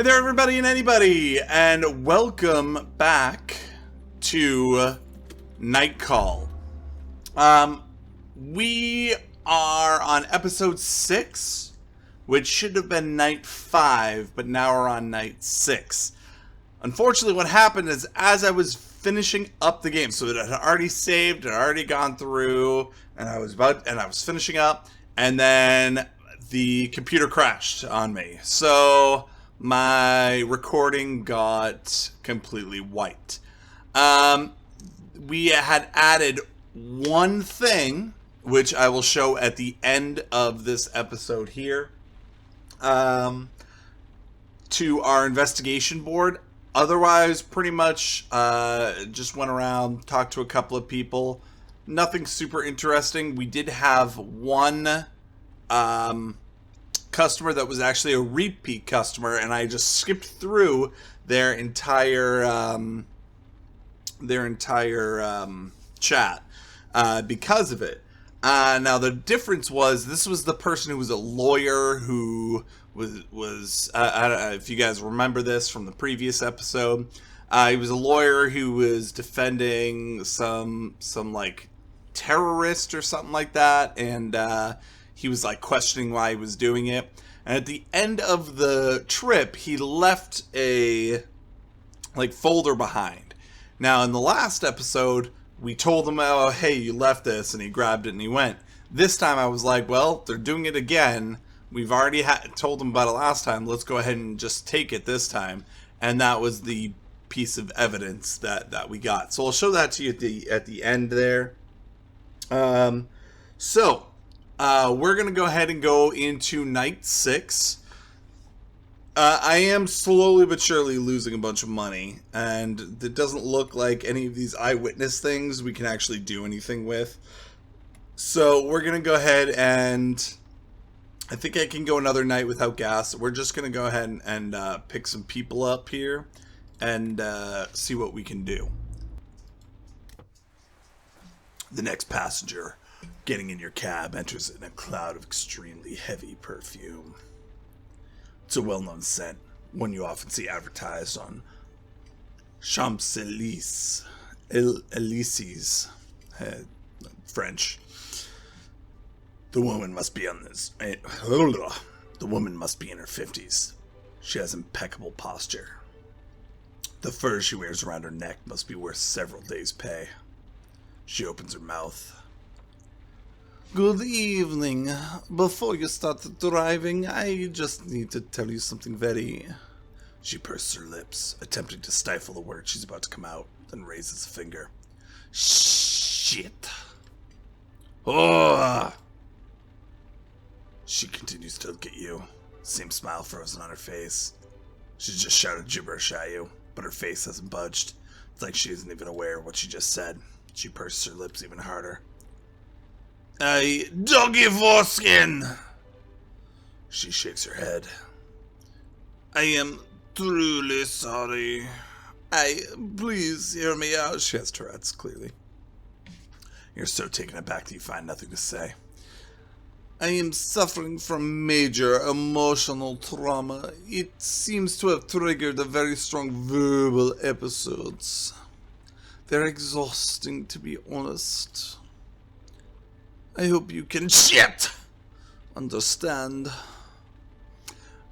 Hey there, everybody and anybody, and welcome back to Night Call. We are on episode 6, which should have been night 5, but now we're on night 6. Unfortunately, what happened is as I was finishing up the game, so it had already saved, it had already gone through, and I was finishing up, and then the computer crashed on me. So my recording got completely wiped. We had added one thing, which I will show at the end of this episode here, to our investigation board. Otherwise, pretty much just went around, talked to a couple of people. Nothing super interesting. We did have one customer that was actually a repeat customer, and I just skipped through their entire chat because of it. Now the difference was this was the person who was a lawyer who was I don't know if you guys remember this from the previous episode. He was a lawyer who was defending some like terrorist or something like that, and he was like questioning why he was doing it. And at the end of the trip, he left a like folder behind. Now in the last episode, we told him, oh, hey, you left this, and he grabbed it and he went. This time I was like, well, they're doing it again. We've already told them about it last time. Let's go ahead and just take it this time. And that was the piece of evidence that we got. So I'll show that to you at the end there. We're going to go ahead and go into night 6. I am slowly but surely losing a bunch of money, and it doesn't look like any of these eyewitness things we can actually do anything with. So we're going to go ahead and I think I can go another night without gas. We're just going to go ahead and pick some people up here and see what we can do. The next passenger getting in your cab enters in a cloud of extremely heavy perfume. It's a well-known scent, one you often see advertised on Champs-Élysées, French. The woman must be in her 50s. She has impeccable posture. The fur she wears around her neck must be worth several days' pay. She opens her mouth. Good evening. Before you start driving, I just need to tell you something very... She purses her lips, attempting to stifle the word she's about to come out, then raises a finger. Shit. Oh! She continues to look at you. Same smile frozen on her face. She just shouted gibberish at you, but her face hasn't budged. It's like she isn't even aware of what she just said. She purses her lips even harder. Hey, doggy foreskin! She shakes her head. I am truly sorry. Please hear me out. She has Tourette's, clearly. You're so taken aback that you find nothing to say. I am suffering from major emotional trauma. It seems to have triggered a very strong verbal episodes. They're exhausting, to be honest. I hope you can understand.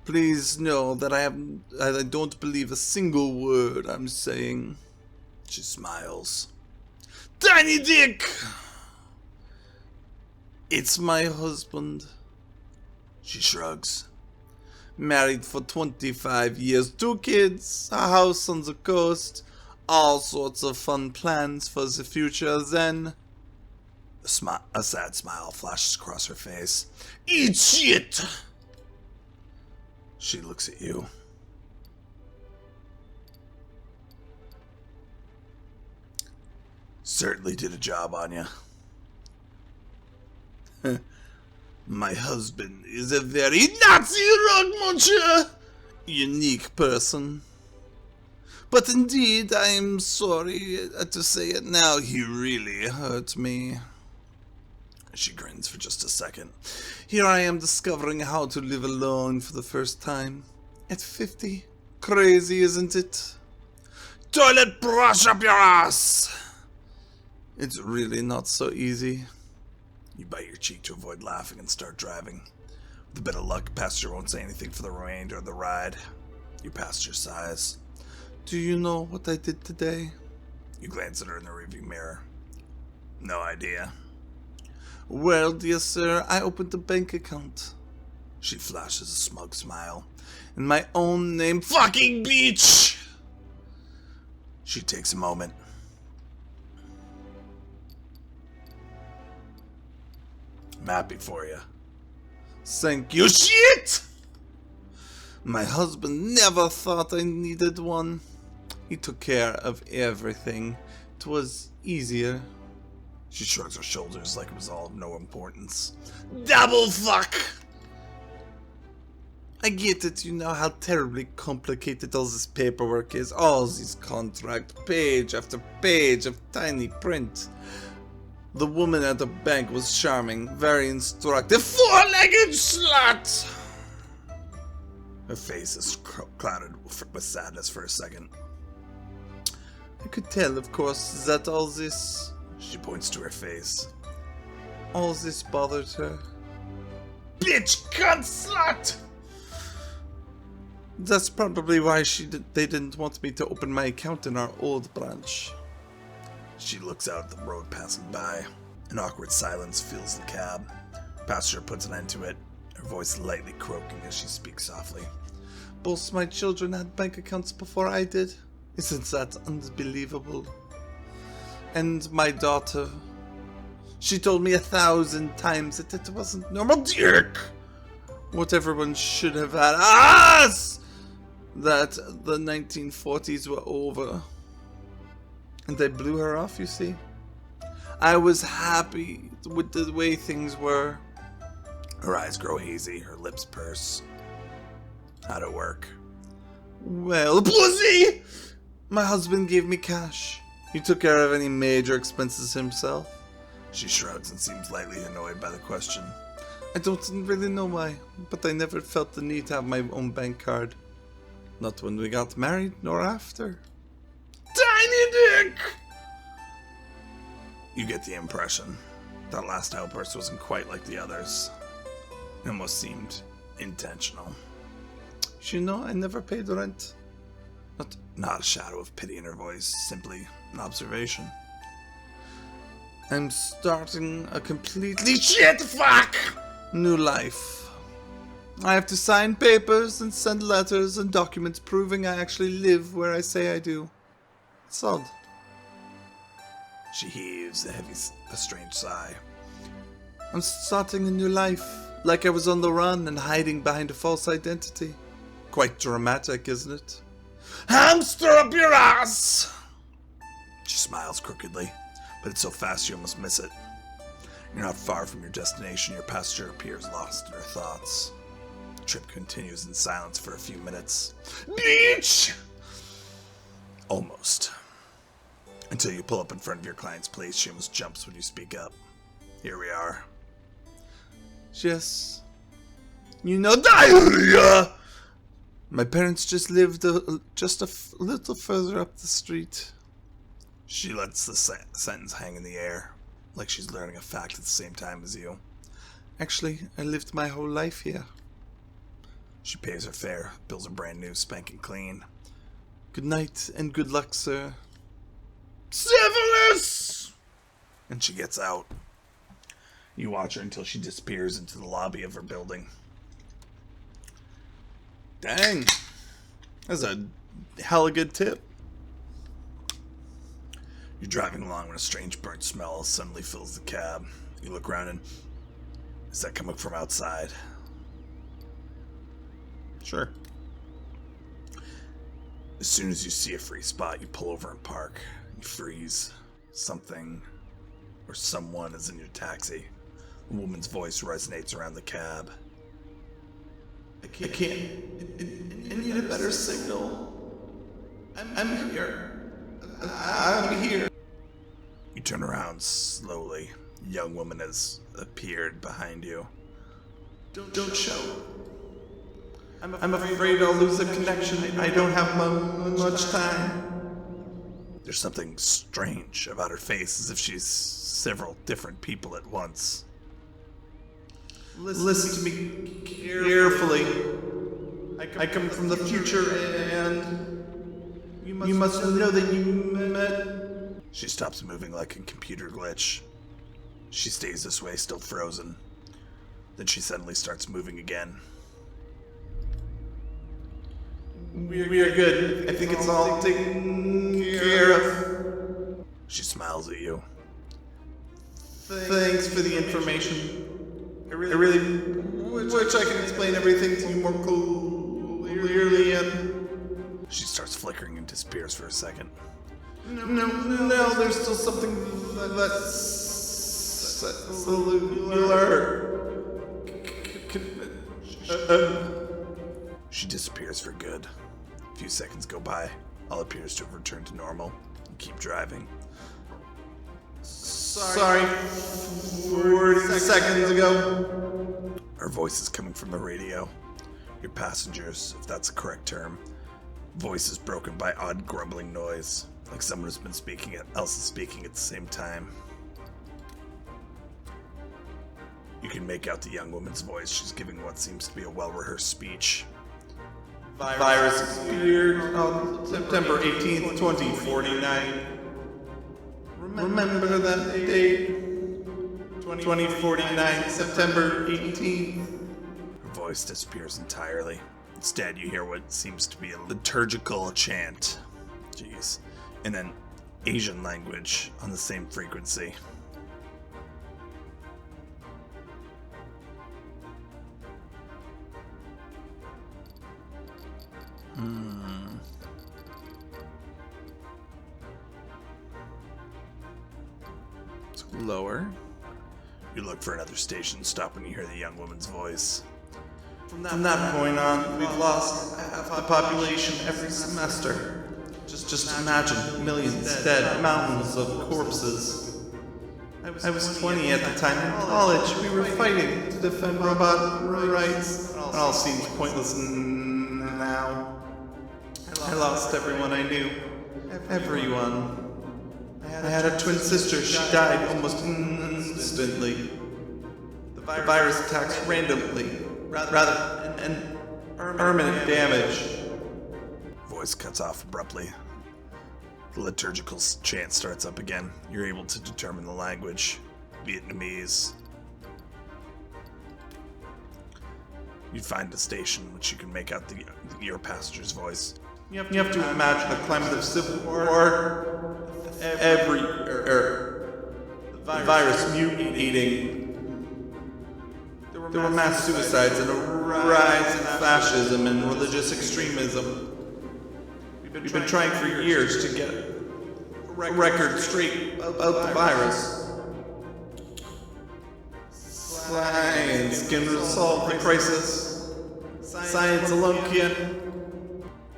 Please know that I don't believe a single word I'm saying. She smiles. Tiny dick! It's my husband. She shrugs. Married for 25 years, 2 kids, a house on the coast, all sorts of fun plans for the future. Then a sad smile flashes across her face. Eat shit! She looks at you. Certainly did a job on you. My husband is a very Nazi rugmuncher, unique person. But indeed, I am sorry to say it now, he really hurt me. She grins for just a second. Here I am discovering how to live alone for the first time. At 50, crazy, isn't it? Toilet brush up your ass! It's really not so easy. You bite your cheek to avoid laughing and start driving. With a bit of luck, passenger won't say anything for the remainder of the ride. Your passenger sighs. Do you know what I did today? You glance at her in the rearview mirror. No idea. Well, dear sir, I opened a bank account. She flashes a smug smile. In my own name, fucking bitch! She takes a moment. I'm happy for you. Thank you, shit! My husband never thought I needed one. He took care of everything. It was easier. She shrugs her shoulders like it was all of no importance. Double fuck! I get it, you know how terribly complicated all this paperwork is. All these contracts, page after page of tiny print. The woman at the bank was charming, very instructive. Four-legged slut! Her face is clouded with sadness for a second. I could tell, of course, that all this... She points to her face. All this bothered her. Bitch, cunt, slut! That's probably why they didn't want me to open my account in our old branch. She looks out at the road passing by. An awkward silence fills the cab. Passenger puts an end to it, her voice lightly croaking as she speaks softly. Both my children had bank accounts before I did. Isn't that unbelievable? And my daughter. She told me 1,000 times that it wasn't normal. Dick! What everyone should have had. Us! That the 1940s were over. And they blew her off, you see. I was happy with the way things were. Her eyes grow hazy, her lips purse. How'd it work? Well, pussy! My husband gave me cash. He took care of any major expenses himself. She shrugs and seems lightly annoyed by the question. I don't really know why, but I never felt the need to have my own bank card. Not when we got married, nor after. Tiny dick! You get the impression that last outburst wasn't quite like the others. It almost seemed intentional. You know, I never paid rent. Not a shadow of pity in her voice, simply an observation. I'm starting a completely shit fuck new life. I have to sign papers and send letters and documents proving I actually live where I say I do. It's odd. She heaves a strange sigh. I'm starting a new life, like I was on the run and hiding behind a false identity. Quite dramatic, isn't it? Hamster up your ass! She smiles crookedly, but it's so fast you almost miss it. You're not far from your destination. Your passenger appears lost in her thoughts. The trip continues in silence for a few minutes. Bitch! Almost. Until you pull up in front of your client's place, she almost jumps when you speak up. Here we are. Yes. You know diarrhea! My parents just lived just a little further up the street. She lets the sentence hang in the air, like she's learning a fact at the same time as you. Actually, I lived my whole life here. She pays her fare, bills are brand new, spanking clean. Good night and good luck, sir. Syphilis! And she gets out. You watch her until she disappears into the lobby of her building. Dang. That's a hella good tip. You're driving along when a strange burnt smell suddenly fills the cab. You look around and... Is that coming from outside? Sure. As soon as you see a free spot, you pull over and park. You freeze. Something or someone is in your taxi. A woman's voice resonates around the cab. I can't. I need a better signal. I'm here. I'm here. You turn around slowly. A young woman has appeared behind you. Don't shout. I'm afraid I'll lose the connection. I don't have much time. There's something strange about her face, as if she's several different people at once. Listen to me carefully. I come from the future, and you must know that you met... She stops moving like a computer glitch. She stays this way, still frozen. Then she suddenly starts moving again. We are good. I think it's all taken care of. She smiles at you. Thanks for the information. I really wish I could explain everything to you more clearly, and... She starts flickering and disappears for a second. No, there's still something that's cellular. She disappears for good. A few seconds go by. All appears to have returned to normal. You keep driving. Sorry, 40 seconds ago. Her voice is coming from the radio. Your passengers, if that's the correct term. Voice is broken by odd grumbling noise, like someone has been speaking else is speaking at the same time. You can make out the young woman's voice. She's giving what seems to be a well-rehearsed speech. Virus appeared on September 18th, 2049. Remember that date? 2049, September 18th. Her voice disappears entirely. Instead, you hear what seems to be a liturgical chant. Jeez. In an Asian language on the same frequency. So lower. You look for another station, stop when you hear the young woman's voice. From that point on, we've lost half the population every semester. Just imagine millions dead, mountains of corpses. I was 20 at the time in college. We were fighting to defend robot rights. It all seems pointless now. I lost everyone I knew. Everyone. I had a twin sister. She died almost instantly. The virus attacks randomly, rather than permanent damage. Voice cuts off abruptly. The liturgical chant starts up again. You're able to determine the language. Vietnamese. You find a station which you can make out your passenger's voice. You have to imagine a climate of civil war. The virus mutating. There were mass suicides and a rise in fascism and religious extremism. We've been trying for years to get a record straight about the virus. Science can solve the crisis. Science alone can't.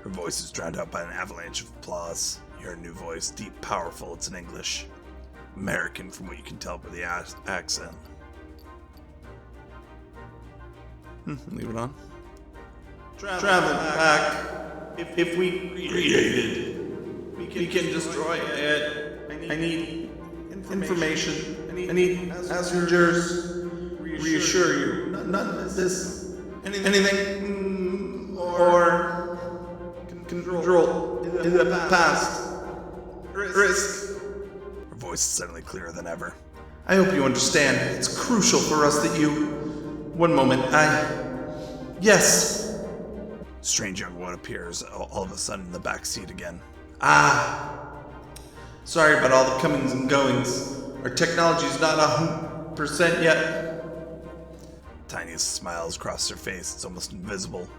Her voice is drowned out by an avalanche of applause. You hear a new voice, deep, powerful. It's in English. American, from what you can tell by the accent. Leave it on. Travel back. If we created, we can destroy it. I need information. I need passengers. Reassure you. None of this. Anything or control in the past. Risk. Her voice is suddenly clearer than ever. I hope you understand. It's crucial for us that you... One moment, Yes! Strange young one appears all of a sudden in the back seat again. Sorry about all the comings and goings. Our technology's not 100% yet. Tiniest smiles across her face. It's almost invisible.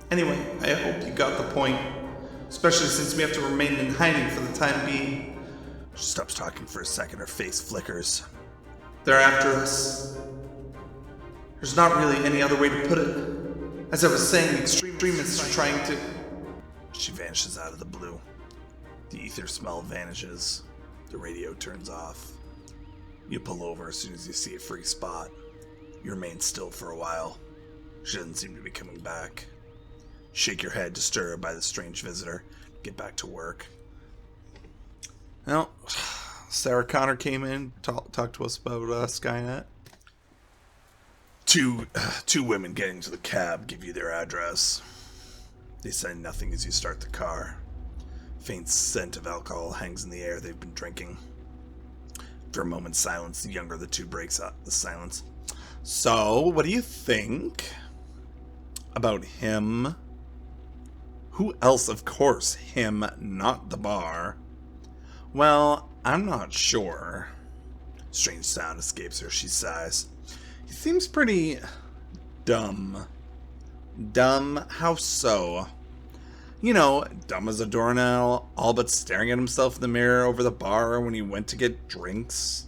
Anyway, I hope you got the point. Especially since we have to remain in hiding for the time being. She stops talking for a second. Her face flickers. They're after us. There's not really any other way to put it. As I was saying, the extremists are trying to... She vanishes out of the blue. The ether smell vanishes. The radio turns off. You pull over as soon as you see a free spot. You remain still for a while. She doesn't seem to be coming back. Shake your head, disturbed by the strange visitor. Get back to work. Well, Sarah Connor came in, talked to us about Skynet. Two women getting to the cab give you their address. They say nothing as you start the car. Faint scent of alcohol hangs in the air they've been drinking. After a moment's silence, the younger of the two breaks up the silence. So, what do you think about him? Who else? Of course, him, not the bar. Well, I'm not sure. Strange sound escapes her. She sighs. He seems pretty dumb. Dumb? How so? You know, dumb as a doornail, all but staring at himself in the mirror over the bar when he went to get drinks.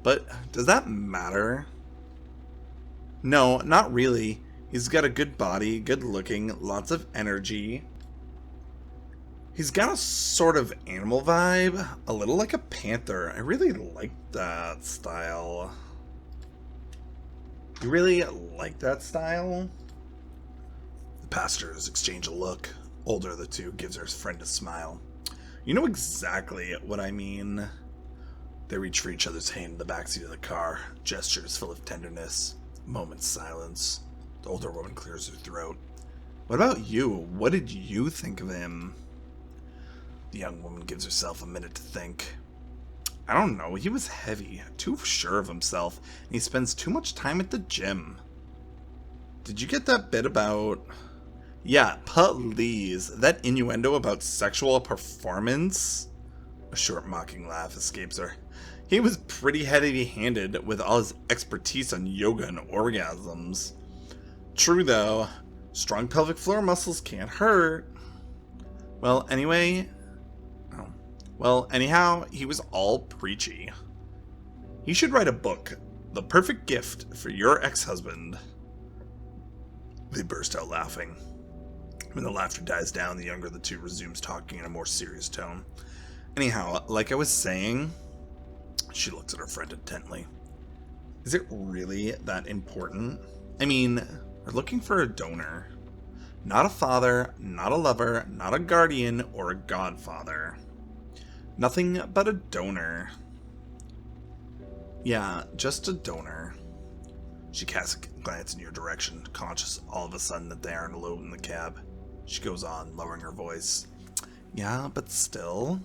But does that matter? No, not really. He's got a good body, good looking, lots of energy. He's got a sort of animal vibe, a little like a panther. I really like that style. You really like that style? The pastors exchange a look. Older of the two gives her friend a smile. You know exactly what I mean. They reach for each other's hand in the backseat of the car, gestures full of tenderness. A moment's silence. The older woman clears her throat. What about you? What did you think of him? The young woman gives herself a minute to think. I don't know, he was heavy, too sure of himself, and he spends too much time at the gym. Did you get that bit about... Yeah, please. That innuendo about sexual performance? A short mocking laugh escapes her. He was pretty heavy-handed with all his expertise on yoga and orgasms. True though, strong pelvic floor muscles can't hurt. Anyhow, he was all preachy. He should write a book, The Perfect Gift for Your Ex-Husband. They burst out laughing. When the laughter dies down, the younger of the two resumes talking in a more serious tone. Anyhow, like I was saying, she looks at her friend intently. Is it really that important? I mean, we're looking for a donor. Not a father, not a lover, not a guardian, or a godfather. Nothing but a donor. Yeah, just a donor. She casts a glance in your direction, conscious all of a sudden that they aren't alone in the cab. She goes on, lowering her voice. Yeah, but still,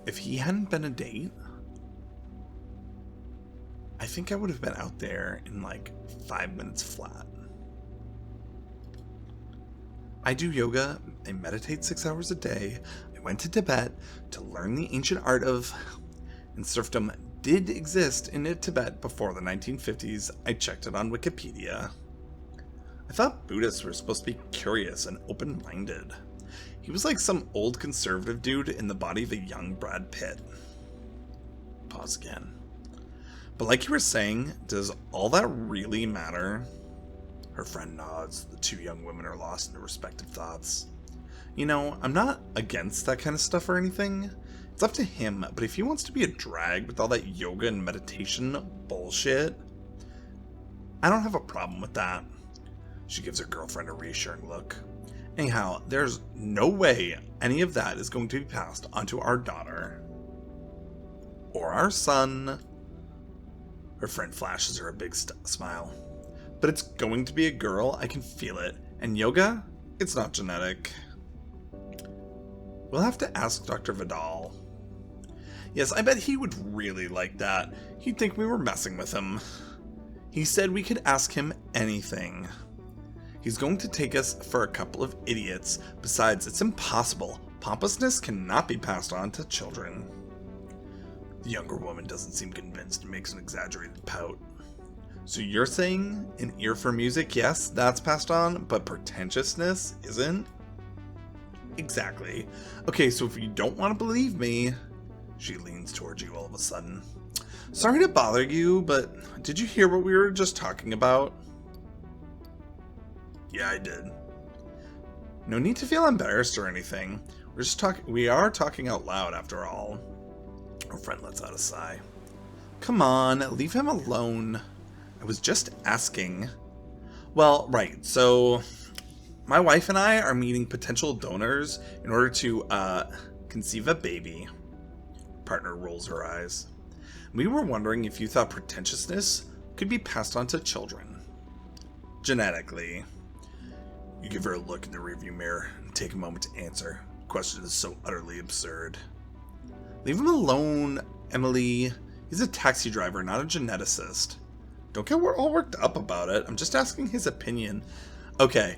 if he hadn't been a date, I think I would have been out there in like 5 minutes flat. I do yoga, I meditate 6 hours a day, I went to Tibet to learn the ancient art of... And serfdom did exist in Tibet before the 1950s. I checked it on Wikipedia. I thought Buddhists were supposed to be curious and open-minded. He was like some old conservative dude in the body of a young Brad Pitt. Pause again. But like you were saying, does all that really matter? Her friend nods. The two young women are lost in their respective thoughts. You know, I'm not against that kind of stuff or anything. It's up to him, but if he wants to be a drag with all that yoga and meditation bullshit, I don't have a problem with that. She gives her girlfriend a reassuring look. Anyhow, there's no way any of that is going to be passed onto our daughter. Or our son. Her friend flashes her a big smile. But it's going to be a girl, I can feel it. And yoga? It's not genetic. We'll have to ask Dr. Vidal. Yes, I bet he would really like that. He'd think we were messing with him. He said we could ask him anything. He's going to take us for a couple of idiots. Besides, it's impossible. Pompousness cannot be passed on to children. The younger woman doesn't seem convinced and makes an exaggerated pout. So you're saying an ear for music, yes, that's passed on, but pretentiousness isn't? Exactly. Okay, so if you don't want to believe me... She leans towards you all of a sudden. Sorry to bother you, but did you hear what we were just talking about? Yeah, I did. No need to feel embarrassed or anything. We are talking out loud after all. Her friend lets out a sigh. Come on, leave him alone. I was just asking. Well, right, so My wife and I are meeting potential donors in order to conceive a baby. Partner rolls her eyes. We were wondering if you thought pretentiousness could be passed on to children. Genetically. You give her a look in the rearview mirror and take a moment to answer. The question is so utterly absurd. Leave him alone, Emily. He's a taxi driver, not a geneticist. Don't get all worked up about it. I'm just asking his opinion. Okay.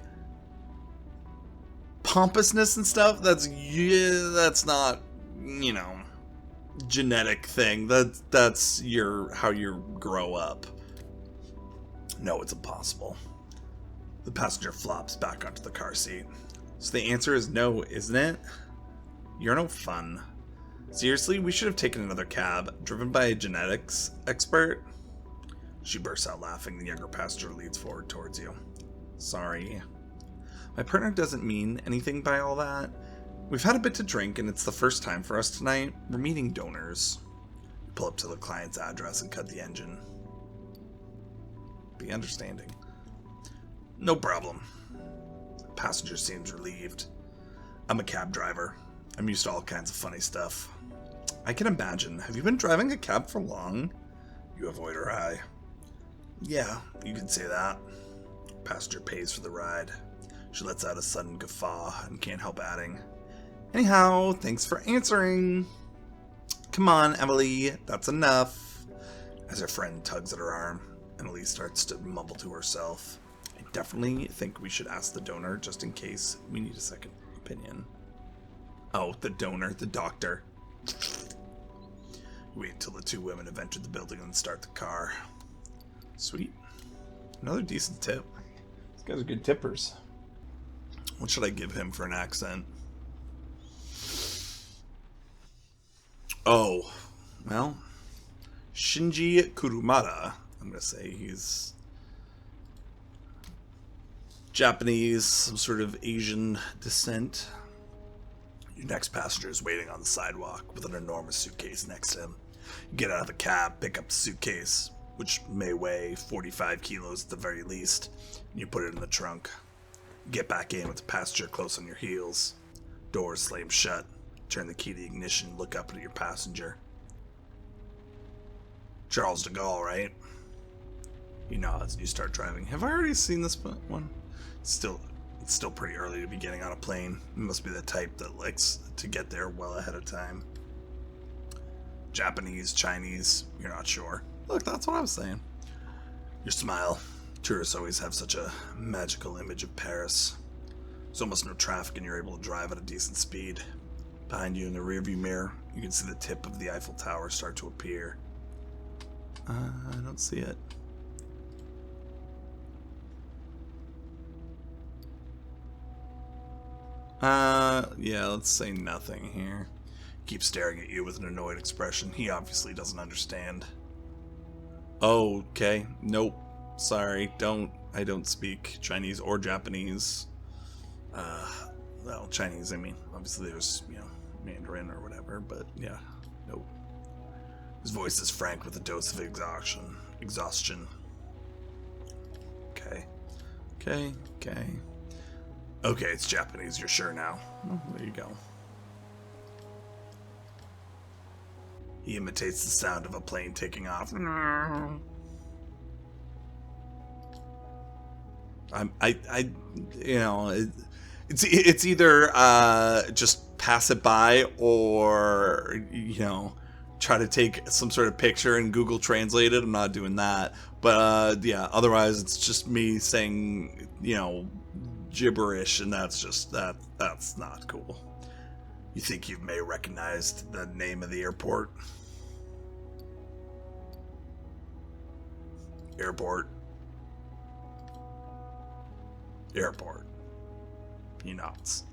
Pompousness and stuff, that's not, genetic thing. That's how you grow up. No, it's impossible. The passenger flops back onto the car seat. So the answer is no, isn't it? You're no fun. Seriously, we should have taken another cab, driven by a genetics expert. She bursts out laughing. The younger passenger leads forward towards you. Sorry. My partner doesn't mean anything by all that. We've had a bit to drink, and it's the first time for us tonight. We're meeting donors. We pull up to the client's address and cut the engine. Be understanding. No problem. The passenger seems relieved. I'm a cab driver. I'm used to all kinds of funny stuff. I can imagine. Have you been driving a cab for long? You avoid her eye. Yeah, you can say that. Passenger pays for the ride. She lets out a sudden guffaw and can't help adding, anyhow, thanks for answering. Come on, Emily, that's enough. As her friend tugs at her arm, Emily starts to mumble to herself. I definitely think we should ask the donor just in case we need a second opinion. Oh, the donor, the doctor. Wait until the two women have entered the building and start the car. Sweet. Another decent tip. These guys are good tippers. What should I give him for an accent? Oh, well, Shinji Kurumada. I'm going to say he's Japanese, some sort of Asian descent. Your next passenger is waiting on the sidewalk with an enormous suitcase next to him. You get out of the cab, pick up the suitcase, which may weigh 45 kilos at the very least, and you put it in the trunk. You get back in with the passenger close on your heels. Doors slam shut. Turn the key to the ignition, look up at your passenger. Charles de Gaulle, right? He nods and you start driving. Have I already seen this one? It's still pretty early to be getting on a plane. You must be the type that likes to get there well ahead of time. Japanese, Chinese, you're not sure. Look, that's what I was saying. Your smile. Tourists always have such a magical image of Paris. There's almost no traffic and you're able to drive at a decent speed. Behind you in the rearview mirror, you can see the tip of the Eiffel Tower start to appear. I don't see it. Yeah, let's say nothing here. Keeps staring at you with an annoyed expression. He obviously doesn't understand. Okay, nope. Sorry, I don't speak Chinese or Japanese. Well, Chinese, I mean, obviously there's, Mandarin or whatever, but yeah, nope. His voice is frank with a dose of exhaustion. Okay, it's Japanese, you're sure now. Oh, there you go. He imitates the sound of a plane taking off. It's either just pass it by or try to take some sort of picture and Google Translate it. I'm not doing that, but yeah. Otherwise, it's just me saying gibberish, and that's not cool. You think you may recognize the name of the airport? Airport. He nods.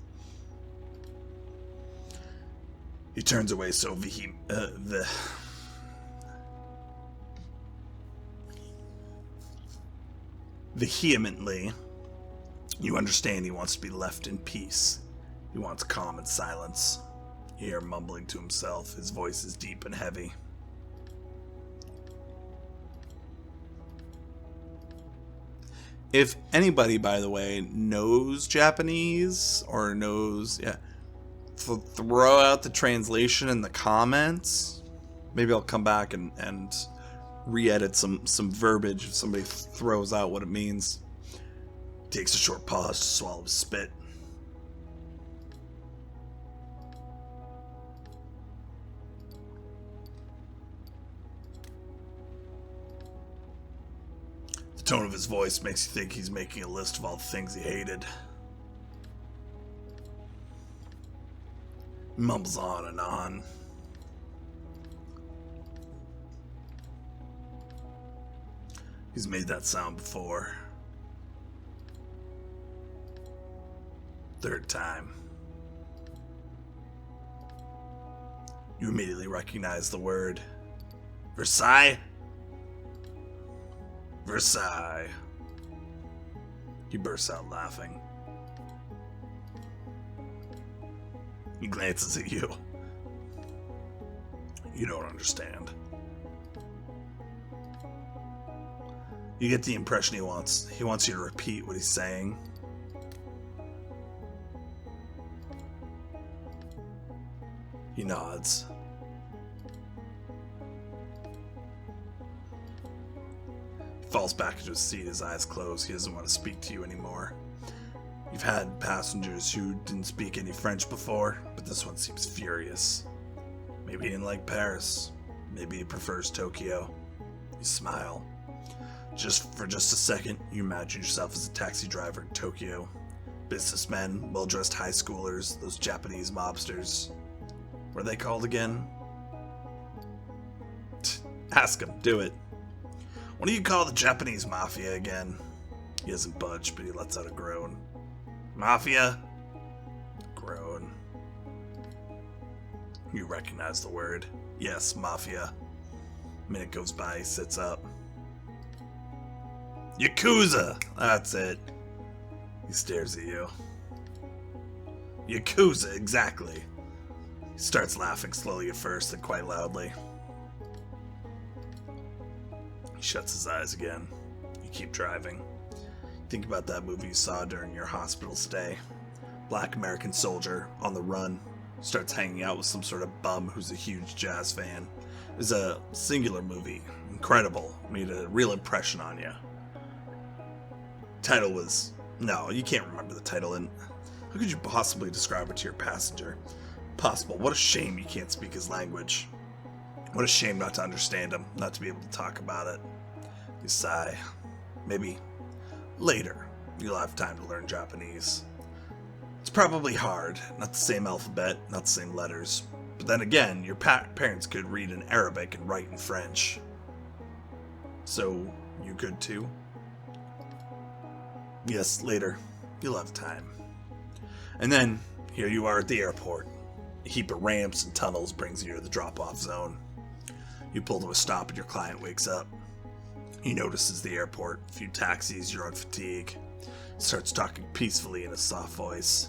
He turns away so vehemently. You understand he wants to be left in peace. He wants calm and silence. You hear him mumbling to himself. His voice is deep and heavy. If anybody, by the way, knows Japanese or knows, throw out the translation in the comments. Maybe I'll come back and re-edit some verbiage if somebody throws out what it means. Takes a short pause to swallow his spit. The tone of his voice makes you think he's making a list of all the things he hated. He mumbles on and on. He's made that sound before. Third time. You immediately recognize the word. Versailles? Versailles. He bursts out laughing. He glances at you. You don't understand. You get the impression he wants you to repeat what he's saying. He nods. He falls back into his seat, his eyes closed. He doesn't want to speak to you anymore. You've had passengers who didn't speak any French before, but this one seems furious. Maybe he didn't like Paris. Maybe he prefers Tokyo. You smile. For just a second, you imagine yourself as a taxi driver in Tokyo. Businessmen, well-dressed high schoolers, those Japanese mobsters. What are they called again? Ask him, do it. What do you call the Japanese mafia again? He doesn't budge, but he lets out a groan. Mafia? Groan. You recognize the word. Yes, mafia. A minute goes by, he sits up. Yakuza! That's it. He stares at you. Yakuza, exactly. He starts laughing slowly at first, then quite loudly. He shuts his eyes again. You keep driving. Think about that movie you saw during your hospital stay. Black American soldier, on the run, starts hanging out with some sort of bum who's a huge jazz fan. It was a singular movie. Incredible. Made a real impression on you. Title was... No, you can't remember the title, and how could you possibly describe it to your passenger? Possible. What a shame you can't speak his language. What a shame not to understand him, not to be able to talk about it. You sigh. Maybe later you'll have time to learn Japanese. It's probably hard. Not the same alphabet, not the same letters. But then again, your parents could read in Arabic and write in French. So, you could too? Yes, later. You'll have time. And then, here you are at the airport. A heap of ramps and tunnels brings you to the drop-off zone. You pull to a stop and your client wakes up. He notices the airport, a few taxis, you're on fatigue. Starts talking peacefully in a soft voice.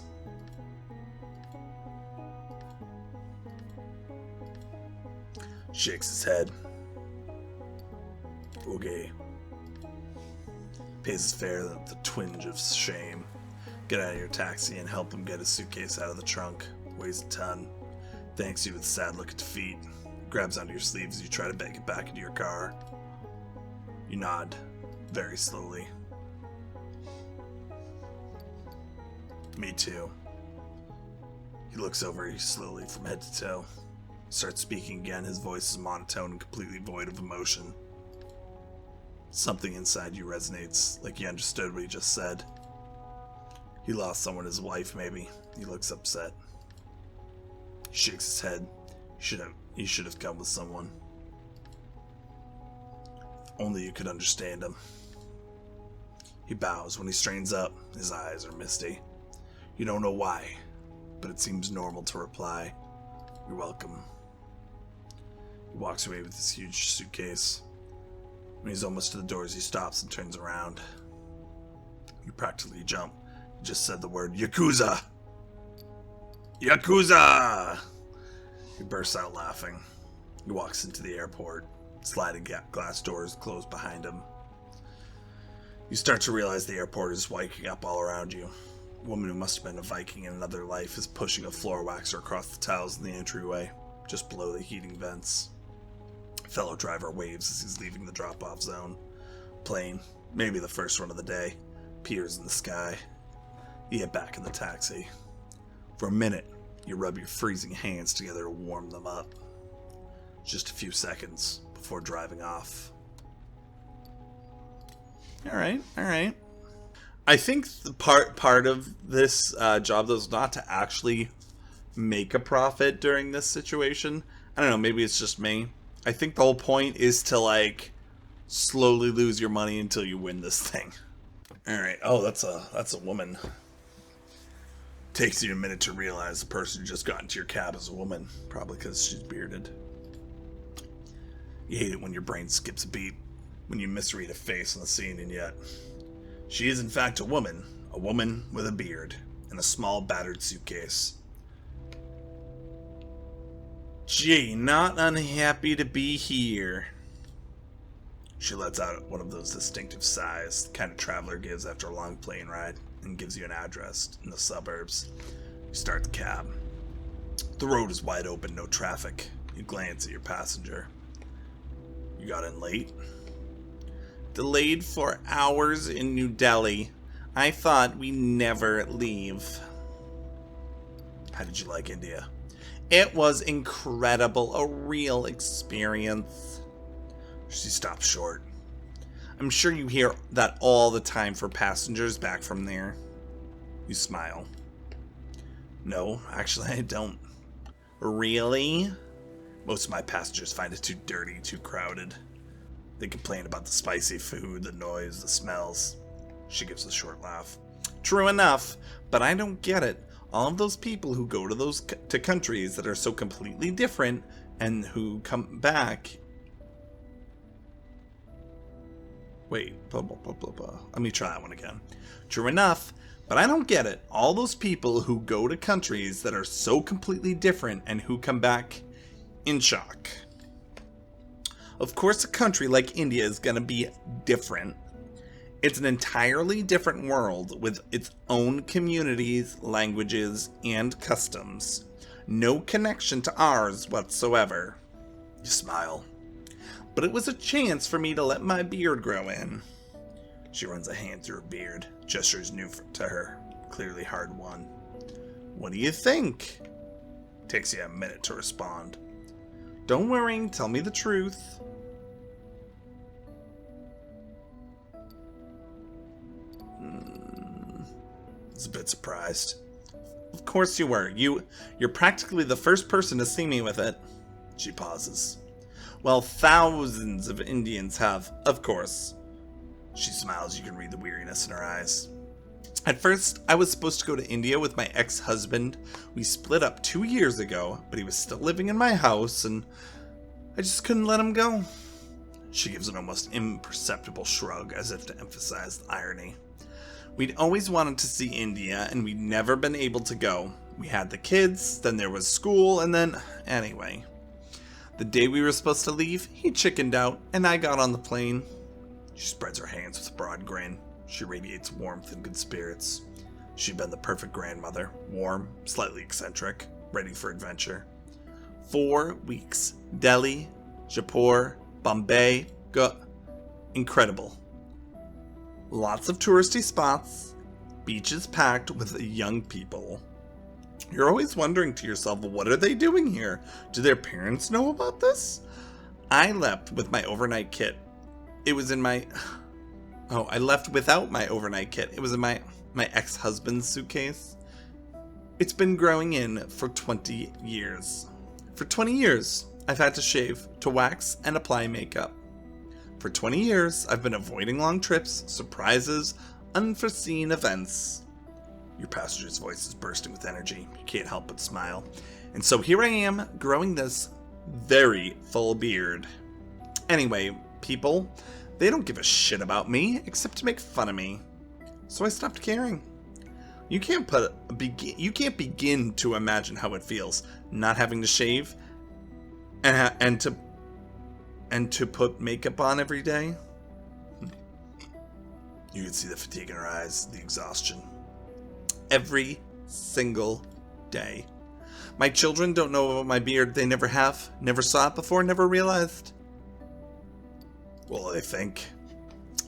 Shakes his head. Okay. Pays his fare with a twinge of shame. Get out of your taxi and help him get his suitcase out of the trunk. Weighs a ton. Thanks you with a sad look at defeat. Grabs onto your sleeve as you try to beg it back into your car. You nod, very slowly. Me too. He looks over you slowly from head to toe. Starts speaking again, his voice is monotone and completely void of emotion. Something inside you resonates, like he understood what he just said. He lost someone, his wife maybe. He looks upset. He shakes his head. He should have come with someone. If only you could understand him. He bows. When he straightens up, his eyes are misty. You don't know why, but it seems normal to reply, "You're welcome." He walks away with his huge suitcase. When he's almost to the doors, he stops and turns around. You practically jump. He just said the word, "Yakuza! Yakuza!" He bursts out laughing. He walks into the airport. Sliding glass doors close behind him. You start to realize the airport is waking up all around you. A woman who must have been a Viking in another life is pushing a floor waxer across the tiles in the entryway, just below the heating vents. A fellow driver waves as he's leaving the drop-off zone. Plane, maybe the first one of the day, appears in the sky. You get back in the taxi. For a minute, you rub your freezing hands together to warm them up. Just a few seconds before driving off. Alright. I think the part of this job, though, is not to actually make a profit during this situation. I don't know, maybe it's just me. I think the whole point is to, like, slowly lose your money until you win this thing. Alright, oh, that's a woman. Takes you a minute to realize the person who just got into your cab is a woman, probably because she's bearded. You hate it when your brain skips a beat, when you misread a face on the scene, and yet she is in fact a woman with a beard, and a small battered suitcase. Gee, not unhappy to be here. She lets out one of those distinctive sighs the kind of traveler gives after a long plane ride, and gives you an address in the suburbs. You start the cab. The road is wide open, no traffic. You glance at your passenger. You got in late? Delayed for hours in New Delhi. I thought we never leave. How did you like India? It was incredible, a real experience. She stops short. I'm sure you hear that all the time for passengers back from there. You smile. No, actually I don't. Really? Most of my passengers find it too dirty, too crowded. They complain about the spicy food, the noise, the smells. She gives a short laugh. True enough, but I don't get it. All of those people who go to countries that are so completely different and who come back. Wait, blah, blah, blah, blah, blah. Let me try that one again. True enough, but I don't get it. All those people who go to countries that are so completely different and who come back in shock. Of course, a country like India is going to be different. It's an entirely different world with its own communities, languages, and customs. No connection to ours whatsoever. You smile. But it was a chance for me to let my beard grow in. She runs a hand through her beard. Gestures new to her. Clearly hard won. What do you think? Takes you a minute to respond. Don't worry, tell me the truth. I was a bit surprised. Of course you were. You're practically the first person to see me with it. She pauses. Well, thousands of Indians have, of course. She smiles. You can read the weariness in her eyes. At first, I was supposed to go to India with my ex-husband. We split up 2 years ago, but he was still living in my house, and I just couldn't let him go. She gives an almost imperceptible shrug, as if to emphasize the irony. We'd always wanted to see India, and we'd never been able to go. We had the kids, then there was school, and then... Anyway. The day we were supposed to leave, he chickened out, and I got on the plane. She spreads her hands with a broad grin. She radiates warmth and good spirits. She'd been the perfect grandmother. Warm, slightly eccentric, ready for adventure. 4 weeks. Delhi, Jaipur, Bombay, incredible. Lots of touristy spots. Beaches packed with young people. You're always wondering to yourself, what are they doing here? Do their parents know about this? I left with my overnight kit. It was in my... Oh, I left without my overnight kit. It was in my ex-husband's suitcase. It's been growing in for 20 years. For 20 years, I've had to shave, to wax, and apply makeup. For 20 years, I've been avoiding long trips, surprises, unforeseen events. Your passenger's voice is bursting with energy. You can't help but smile. And so here I am, growing this very full beard. Anyway, people, they don't give a shit about me, except to make fun of me. So I stopped caring. You can't begin to imagine how it feels, not having to shave, and to put makeup on every day. You could see the fatigue in her eyes, the exhaustion. Every single day. My children don't know about my beard. They never have. Never saw it before, never realized. Well, I think.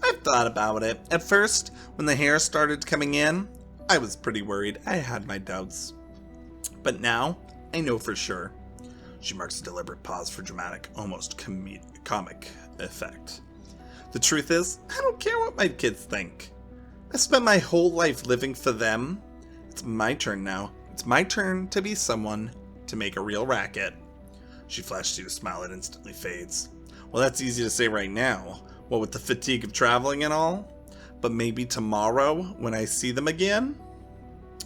I've thought about it. At first, when the hair started coming in, I was pretty worried. I had my doubts. But now, I know for sure. She marks a deliberate pause for dramatic, almost comic effect. The truth is, I don't care what my kids think. I spent my whole life living for them. It's my turn now. It's my turn to be someone to make a real racket. She flashes you a smile that instantly fades. Well, that's easy to say right now. What with the fatigue of traveling and all? But maybe tomorrow, when I see them again?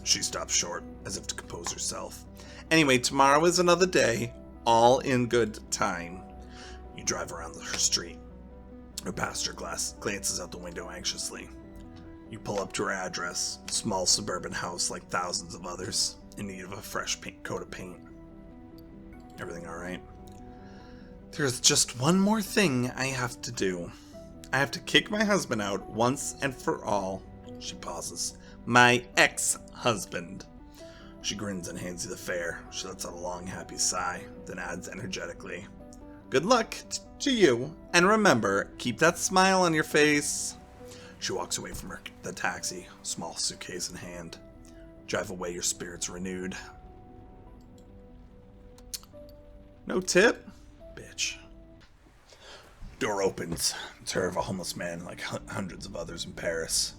She stops short, as if to compose herself. Anyway, tomorrow is another day, all in good time. You drive around the street. Her passenger glances out the window anxiously. You pull up to her address, small suburban house like thousands of others, in need of a fresh coat of paint. Everything alright? There's just one more thing I have to do. I have to kick my husband out once and for all. She pauses. My ex-husband. She grins and hands you the fare. She lets out a long, happy sigh, then adds energetically. Good luck to you, and remember, keep that smile on your face. She walks away from the taxi, small suitcase in hand. Drive away, your spirits renewed. No tip? Bitch. Door opens. It's her of a homeless man like hundreds of others in Paris.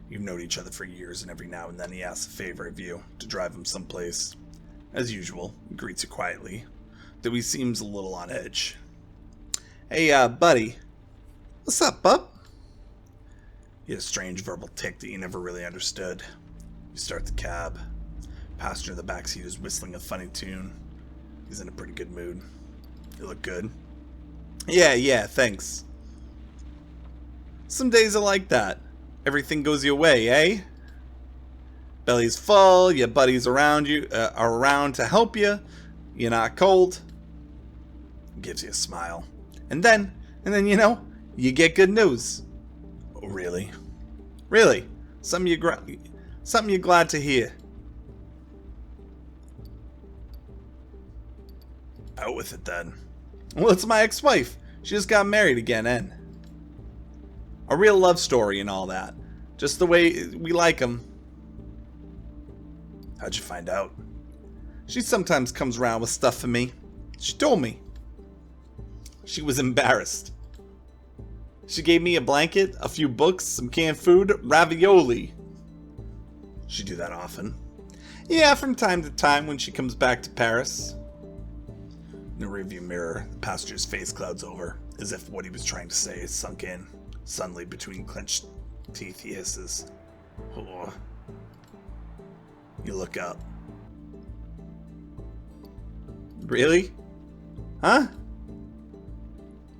You've known each other for years, and every now and then he asks a favor of you to drive him someplace. As usual, he greets you quietly, though he seems a little on edge. Hey, buddy. What's up, bub? He had a strange verbal tick that you never really understood. You start the cab. Passenger in the backseat is whistling a funny tune. He's in a pretty good mood. You look good. Yeah, thanks. Some days are like that. Everything goes your way, eh? Belly's full, your buddies around you are around to help you. You're not cold. Gives you a smile. And then, you get good news. Oh, really? Really? Something you're glad to hear. Out with it then. Well, it's my ex-wife. She just got married again, and a real love story and all that. Just the way we like them. How'd you find out? She sometimes comes around with stuff for me. She told me. She was embarrassed. She gave me a blanket, a few books, some canned food, ravioli. She do that often? Yeah, from time to time when she comes back to Paris. In the rearview mirror, the passenger's face clouds over, as if what he was trying to say is sunk in. Suddenly, between clenched teeth, he hisses. Oh. You look up. Really? Huh?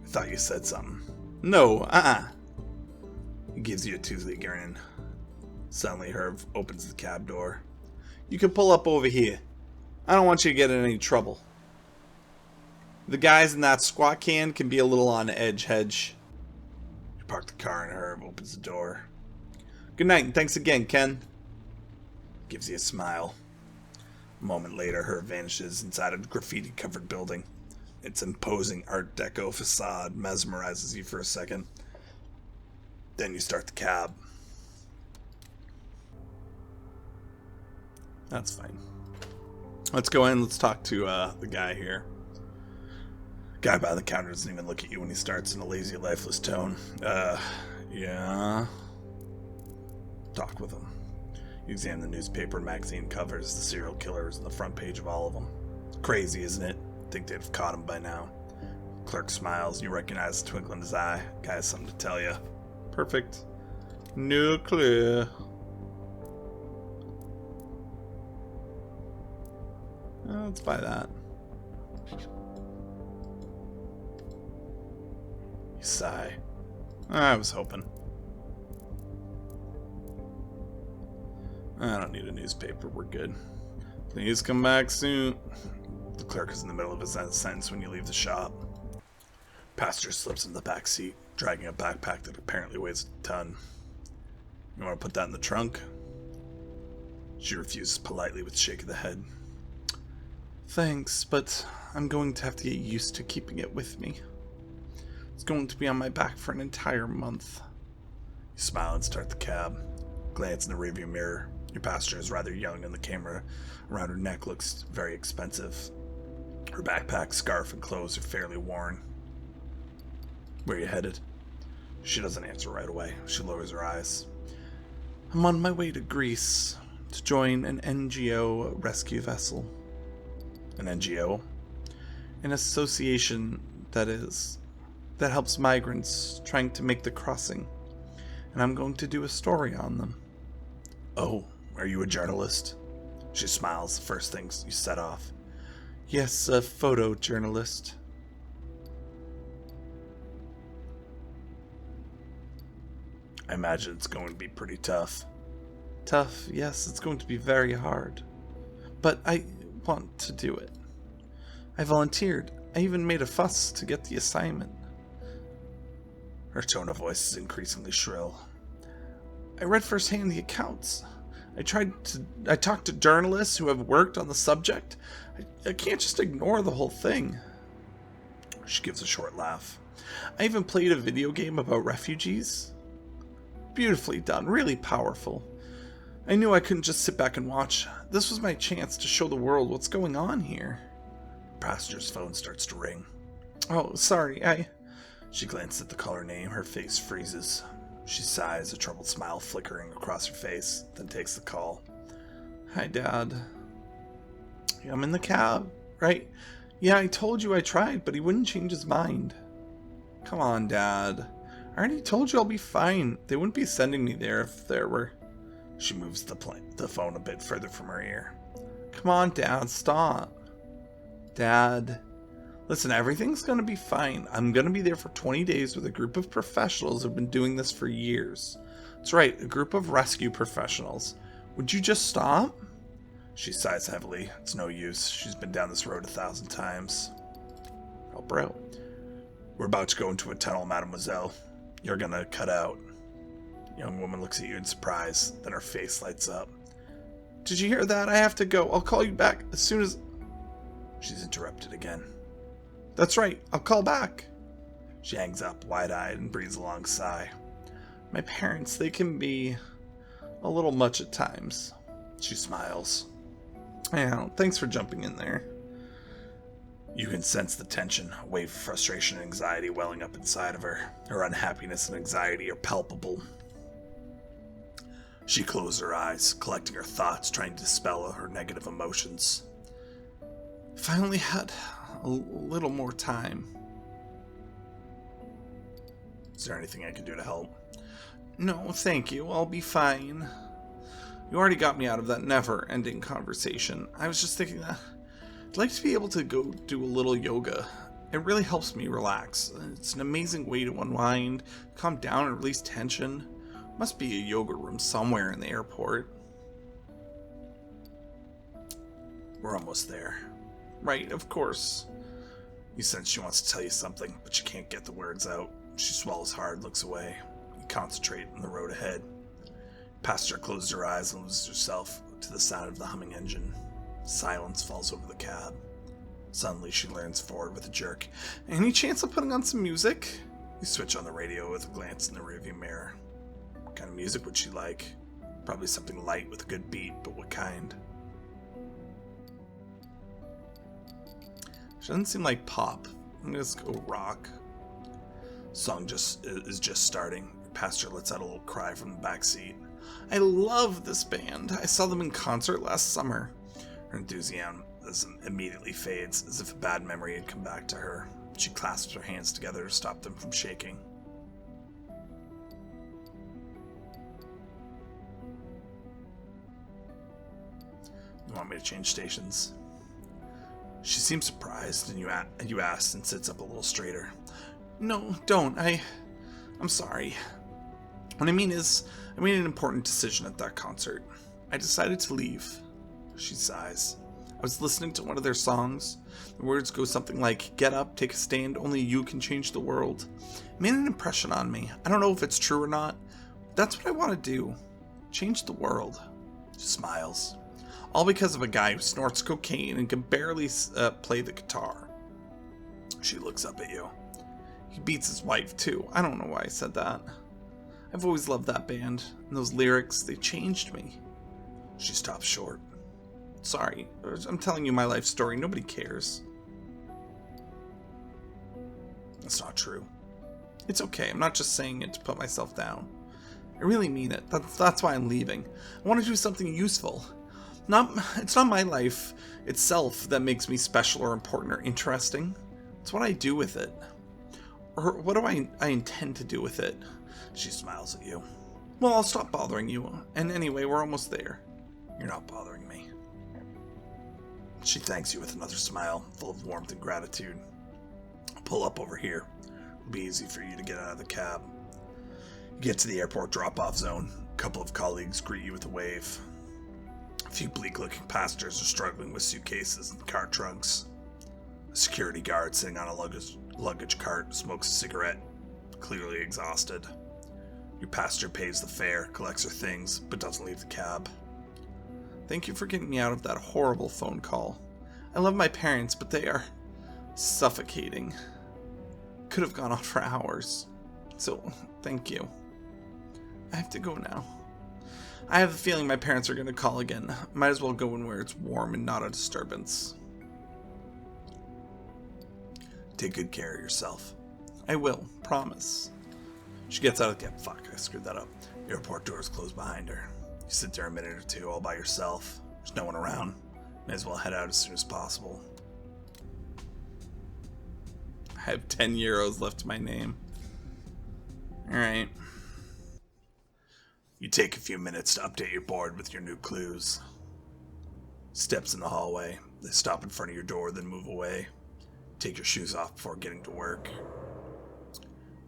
I thought you said something. No, He gives you a toothy grin. Suddenly, Herb opens the cab door. You can pull up over here. I don't want you to get in any trouble. The guys in that squat can be a little on edge, Hedge. You park the car and Herb opens the door. Good night and thanks again, Ken. Gives you a smile. A moment later, Herb vanishes inside a graffiti-covered building. Its imposing Art Deco facade mesmerizes you for a second. Then you start the cab. That's fine. Let's go in. Let's talk to the guy here. Guy by the counter doesn't even look at you when he starts in a lazy, lifeless tone. Yeah. Talk with him. You examine the newspaper and magazine covers. The serial killer is on the front page of all of them. Crazy, isn't it? Think they'd have caught him by now. Clerk smiles. You recognize the twinkle in his eye. Guy has something to tell you. Perfect. Nuclear. Let's buy that. You sigh. I was hoping. I don't need a newspaper. We're good. Please come back soon. The clerk is in the middle of his sentence when you leave the shop. Passenger slips in the back seat, dragging a backpack that apparently weighs a ton. You want to put that in the trunk? She refuses politely with a shake of the head. Thanks, but I'm going to have to get used to keeping it with me. It's going to be on my back for an entire month. You smile and start the cab. Glance in the rearview mirror. Your passenger is rather young and the camera around her neck looks very expensive. Her backpack, scarf, and clothes are fairly worn. Where are you headed? She doesn't answer right away. She lowers her eyes. I'm on my way to Greece to join an NGO rescue vessel. An NGO? An association, that helps migrants trying to make the crossing. And I'm going to do a story on them. Oh, are you a journalist? She smiles, the first things you set off. Yes, a photojournalist. I imagine it's going to be pretty tough. Tough, yes, it's going to be very hard. But I want to do it. I volunteered. I even made a fuss to get the assignment. Her tone of voice is increasingly shrill. I read firsthand the accounts. I talked to journalists who have worked on the subject. I can't just ignore the whole thing. She gives a short laugh. I even played a video game about refugees. Beautifully done, really powerful. I knew I couldn't just sit back and watch. This was my chance to show the world what's going on here. The passenger's phone starts to ring. Oh, sorry, She glances at the caller name. Her face freezes. She sighs, a troubled smile flickering across her face, then takes the call. Hi, Dad. I'm in the cab, right? Yeah, I told you I tried, but he wouldn't change his mind. Come on, Dad. I already told you I'll be fine. They wouldn't be sending me there if there were... She moves the phone a bit further from her ear. Come on, Dad, stop. Dad... Listen, everything's going to be fine. I'm going to be there for 20 days with a group of professionals who've been doing this for years. That's right, a group of rescue professionals. Would you just stop? She sighs heavily. It's no use. She's been down this road 1,000 times. Oh, bro. We're about to go into a tunnel, mademoiselle. You're going to cut out. The young woman looks at you in surprise. Then her face lights up. Did you hear that? I have to go. I'll call you back as soon as... She's interrupted again. That's right, I'll call back. She hangs up, wide-eyed, and breathes a long sigh. My parents, they can be a little much at times. She smiles. Yeah, thanks for jumping in there. You can sense the tension, a wave of frustration and anxiety welling up inside of her. Her unhappiness and anxiety are palpable. She closes her eyes, collecting her thoughts, trying to dispel her negative emotions. If I only had a little more time. Is there anything I can do to help? No, thank you. I'll be fine. You already got me out of that never-ending conversation. I was just thinking that I'd like to be able to go do a little yoga. It really helps me relax. It's an amazing way to unwind, calm down, and release tension. Must be a yoga room somewhere in the airport. We're almost there. Right, of course. You sense she wants to tell you something, but she can't get the words out. She swallows hard, looks away. You concentrate on the road ahead. Passenger closes her eyes and loses herself to the sound of the humming engine. Silence falls over the cab. Suddenly, she leans forward with a jerk. Any chance of putting on some music? You switch on the radio with a glance in the rearview mirror. What kind of music would she like? Probably something light with a good beat, but what kind? She doesn't seem like pop. I'm gonna just go rock. Song is just starting. Pastor lets out a little cry from the back seat. I love this band. I saw them in concert last summer. Her enthusiasm immediately fades, as if a bad memory had come back to her. She clasps her hands together to stop them from shaking. You want me to change stations? She seems surprised, and you ask and sits up a little straighter. No, don't. I'm sorry. What I mean is, I made an important decision at that concert. I decided to leave. She sighs. I was listening to one of their songs. The words go something like, "Get up, take a stand, only you can change the world." It made an impression on me. I don't know if it's true or not. That's what I want to do. Change the world. She smiles. All because of a guy who snorts cocaine and can barely play the guitar. She looks up at you. He beats his wife, too. I don't know why I said that. I've always loved that band, and those lyrics, they changed me. She stops short. Sorry, I'm telling you my life story. Nobody cares. That's not true. It's okay. I'm not just saying it to put myself down. I really mean it. That's why I'm leaving. I want to do something useful. It's not my life itself that makes me special or important or interesting. It's what I do with it. Or what do I intend to do with it? She smiles at you. Well, I'll stop bothering you. And anyway, we're almost there. You're not bothering me. She thanks you with another smile, full of warmth and gratitude. I'll pull up over here. It'll be easy for you to get out of the cab. You get to the airport drop-off zone. A couple of colleagues greet you with a wave. A few bleak-looking passengers are struggling with suitcases and car trunks. A security guard sitting on a luggage cart smokes a cigarette, clearly exhausted. Your passenger pays the fare, collects her things, but doesn't leave the cab. Thank you for getting me out of that horrible phone call. I love my parents, but they are suffocating. Could have gone on for hours. So, thank you. I have to go now. I have a feeling my parents are going to call again. Might as well go in where it's warm and not a disturbance. Take good care of yourself. I will, promise. She gets out of the cab. Fuck, I screwed that up. The airport doors close behind her. You sit there a minute or two all by yourself. There's no one around. May as well head out as soon as possible. I have 10 euros left to my name. Alright. You take a few minutes to update your board with your new clues. Steps in the hallway. They stop in front of your door, then move away. Take your shoes off before getting to work.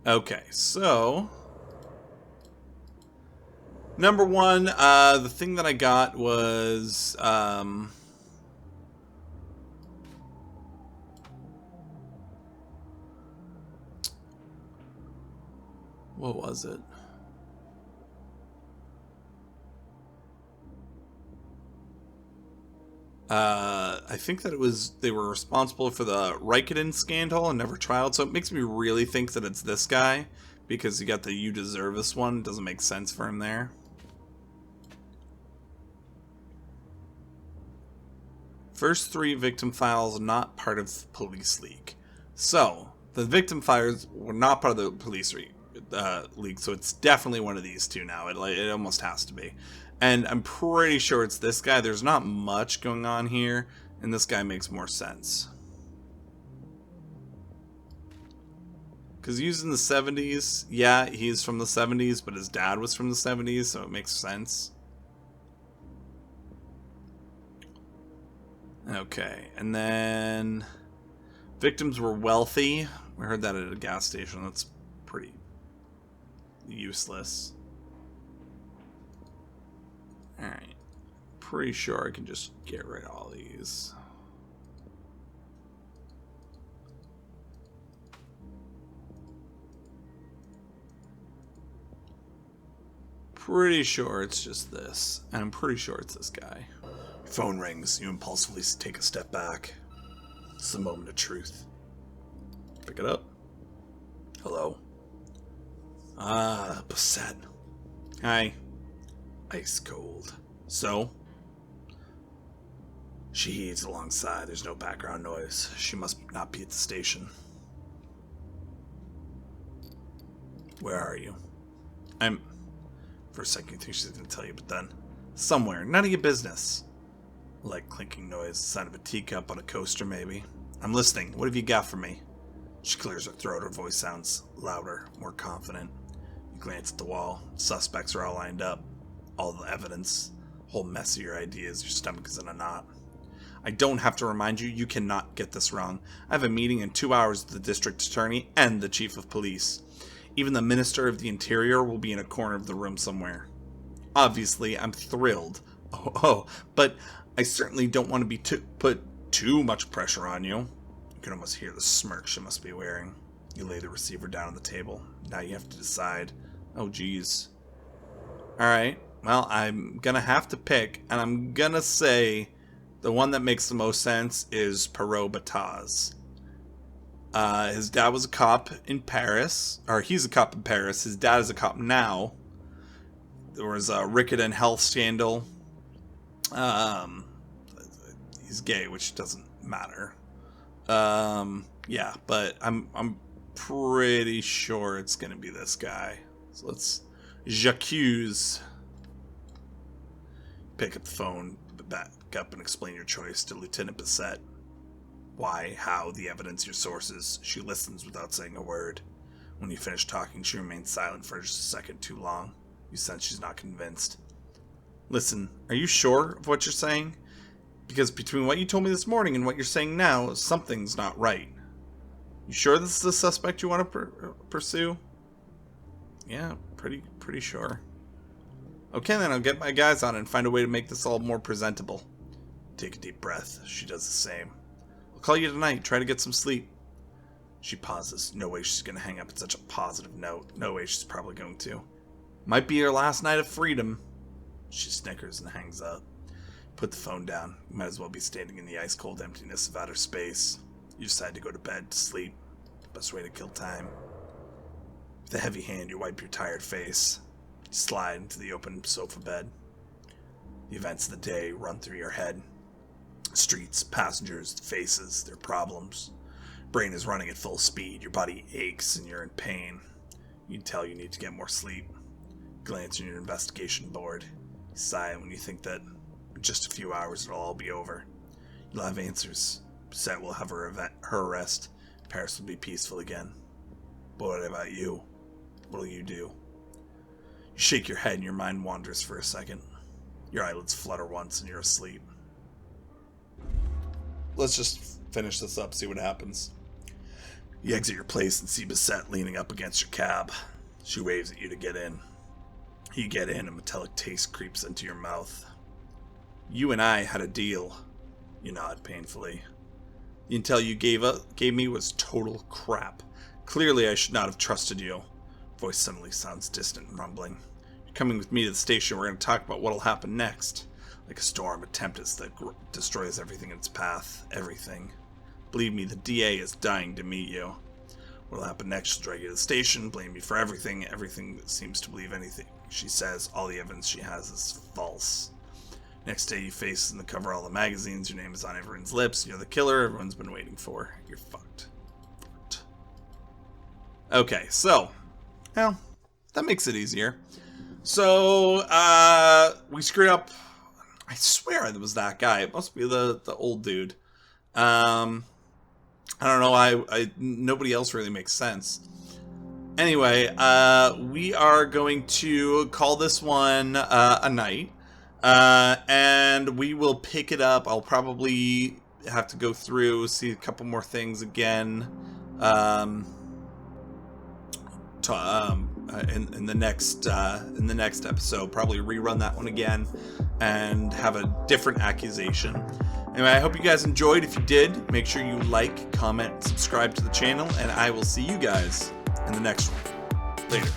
Okay, so number one, the thing that I got was what was it? I think that they were responsible for the Vicodin scandal and never trialed, so it makes me really think that it's this guy, because you got the "you deserve this" one. It doesn't make sense for him there. First 3 victim files not part of police leak. So, the victim files were not part of the police leak, so it's definitely one of these two now. It almost has to be. And I'm pretty sure it's this guy. There's not much going on here, and this guy makes more sense. Because he's in the 70s. Yeah, he's from the 70s, but his dad was from the 70s, so it makes sense. Okay, and then victims were wealthy. We heard that at a gas station. That's pretty useless. Alright. Pretty sure I can just get rid of all these. Pretty sure it's just this. And I'm pretty sure it's this guy. Your phone rings. You impulsively take a step back. It's the moment of truth. Pick it up. Hello. Ah, Bassett. Hi. Ice cold. So? She heaves alongside. There's no background noise. She must not be at the station. Where are you? For a second you think she's going to tell you, but then... Somewhere. None of your business. Like clinking noise. Sound of a teacup on a coaster, maybe. I'm listening. What have you got for me? She clears her throat. Her voice sounds louder, more confident. You glance at the wall. Suspects are all lined up. All the evidence, whole mess of your ideas, your stomach is in a knot. I don't have to remind you, you cannot get this wrong. I have a meeting in 2 hours with the district attorney and the chief of police. Even the minister of the interior will be in a corner of the room somewhere. Obviously, I'm thrilled. But I certainly don't want to be put too much pressure on you. You can almost hear the smirk she must be wearing. You lay the receiver down on the table. Now you have to decide. Oh, geez. Alright, well, I'm gonna have to pick, and I'm gonna say the one that makes the most sense is Perot Bataz. His dad was a cop in Paris, or he's a cop in Paris. His dad is a cop now. There was a Ricket and health scandal. He's gay, which doesn't matter. Yeah, but I'm pretty sure it's gonna be this guy. So let's j'accuse. Pick up the phone, back up, and explain your choice to Lieutenant Bissett. Why, how, the evidence, your sources. She listens without saying a word. When you finish talking, she remains silent for just a second too long. You sense she's not convinced. Listen, are you sure of what you're saying? Because between what you told me this morning and what you're saying now, something's not right. You sure this is the suspect you want to pursue? Yeah, pretty sure. Okay, then I'll get my guys on it and find a way to make this all more presentable. Take a deep breath. She does the same. I'll call you tonight. Try to get some sleep. She pauses. No way she's going to hang up at such a positive note. No way she's probably going to. Might be her last night of freedom. She snickers and hangs up. Put the phone down. You might as well be standing in the ice-cold emptiness of outer space. You decide to go to bed, to sleep. Best way to kill time. With a heavy hand, you wipe your tired face. You slide into the open sofa bed. The events of the day run through your head. Streets, passengers, faces, their problems. Brain is running at full speed. Your body aches and you're in pain. You can tell you need to get more sleep. Glance at your investigation board. You sigh when you think that in just a few hours it'll all be over. You'll have answers. Bissett will have her arrest. Paris will be peaceful again. But what about you? What'll you do? You shake your head and your mind wanders for a second. Your eyelids flutter once and you're asleep. Let's just finish this up, see what happens. You exit your place and see Bissett leaning up against your cab. She waves at you to get in. You get in, a metallic taste creeps into your mouth. You and I had a deal. You nod painfully. The intel you gave me was total crap. Clearly I should not have trusted you. Voice suddenly sounds distant and rumbling. You're coming with me to the station. We're going to talk about what'll happen next. Like a storm, a tempest that destroys everything in its path. Everything. Believe me, the DA is dying to meet you. What'll happen next? She'll drag you to the station, blame you for everything. Everything that seems to believe anything she says. All the evidence she has is false. Next day, you face in the cover of all the magazines. Your name is on everyone's lips. You're the killer everyone's been waiting for. You're fucked. Okay, so, well, that makes it easier. So, we screwed up. I swear it was that guy. It must be the old dude. I don't know. Nobody else really makes sense. Anyway, we are going to call this one a night. And we will pick it up. I'll probably have to go through, see a couple more things again. In the next episode, probably rerun that one again and have a different accusation. Anyway, I hope you guys enjoyed. If you did, make sure you like, comment, subscribe to the channel, and I will see you guys in the next one. Later.